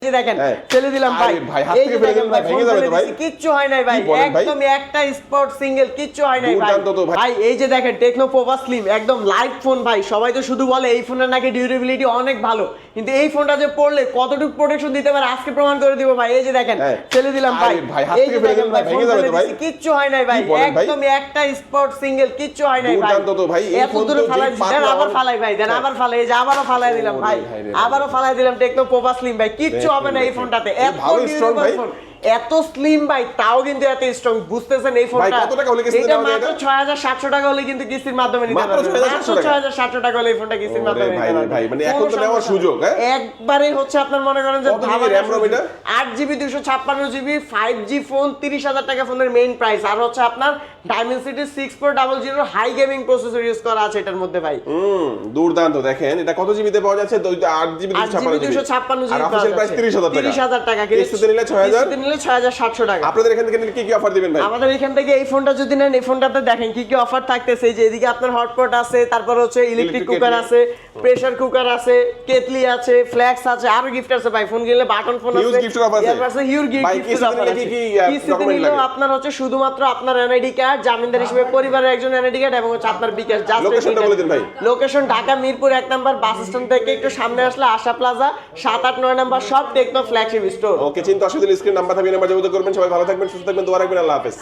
দেখেন ফেলে দিলাম ভাই। ভাই হাত থেকে ফেলে দিলেন ভাই, ভেঙে যাবে তো ভাই। কিচ্ছু হয় নাই ভাই, একদম একটা স্পট সিঙ্গেল, কিচ্ছু হয় নাই ভাই। দুর্দান্ত তো ভাই। ভাই এই যে দেখেন টেকনো পোভা স্লিম একদম লাইট ফোন ভাই। সবাই তো শুধু বলে এই ফোনের নাকি ডিউরেবিলিটি অনেক ভালো, কিন্তু এই ফোনটা যে পড়লে কতটুকু প্রোটেকশন দিতে পারে আজকে প্রমাণ করে দিব ভাই। এই যে দেখেন ফেলে দিলাম ভাই। ভাই হাত থেকে ফেলে দিলেন ভাই, ভেঙে যাবে তো ভাই। কিচ্ছু হয় নাই ভাই, একদম একটা স্পট সিঙ্গেল, কিচ্ছু হয় নাই ভাই। দুর্দান্ত তো ভাই। এই এত দূরে ফালাই দেন, আবার ফালাই ভাই, দেন আবার ফালাই, এই যে আবারও ফালাই দিলাম ভাই, আবারও ফালাই দিলাম টেকনো পোভা স্লিম ভাই। কিচ্ছু হবে না এই ফোনটাতে, এত স্লিম ভাই, তাও কিন্তু এত স্ট্রং। বুঝতেছেন এই ফোনটা কত টাকা হলে কিস্তিতে এটা দেওয়া যায়? মাত্র 6700 টাকা হলে কিন্তু কিস্তির মাধ্যমে নিতে পারবেন। মাত্র 6700 টাকা হলে এই ফোনটা কিস্তির মাধ্যমে নিতে পারবেন ভাই। মানে এখন তো নেওয়ার সুযোগ। একবারে হচ্ছে আপনার মনে করেন যে কত জিবি RAM ROM এটা? 8GB 256GB 5G ফোন 30000 টাকা ফোনের মেইন প্রাইস। আর হচ্ছে আপনার Dimensity 6400 high gaming processor use করা আছে এটার মধ্যে ভাই। দুর্দান্ত। দেখেন এটা কত জিবিতে পাওয়া যাচ্ছে? 8GB 256GB আর অফিশিয়াল প্রাইস 30000 টাকা। কিস্তিতে নিলে 6700 টাকা। আপনাদের এখান থেকে কি কি অফার দিবেন ভাই? আমাদের এখান থেকে এই ফোনটা যদি নেন, এই ফোনটাতে দেখেন কি কি অফার থাকতেছে। যে এদিকে আপনার হটপট আছে, তারপর হচ্ছে ইলেকট্রিক কুকার আছে, প্রেসার কুকার আছে, কেটলি আছে, ফ্ল্যাক্স আছে, আরো গিফট আছে ভাই। ফোন কিনলে বাটন ফোন আছে, হিউজ গিফটের অফার আছে। এরপর আছে হিউজ গিফটের অফার আছে। কিস্তিতে নিলেও আপনার হচ্ছে শুধুমাত্র আপনার এনআইডি কার্ড, জামিনদার হিসেবে পরিবারের একজন এনআইডি কার্ড এবং হচ্ছে আপনার বিকাশ। লোকেশনটা বলে দিন ভাই। Location Dhaka Mirpur 1 number bus stand থেকে একটু সামনে আসলে আশা প্লাজা 7, 8, 9 নাম্বার সব টেকনো ফ্ল্যাগশিপ স্টোর। ওকে, চিন্তা অসুবিধা স্ক্রিন নাম্বার থাকবে, নাম্বার যোগাযোগ করবেন। সবাই ভালো থাকবেন, সুস্থ থাকবেন, দোয়া রাখবেন। আল্লাহ হাফেজ।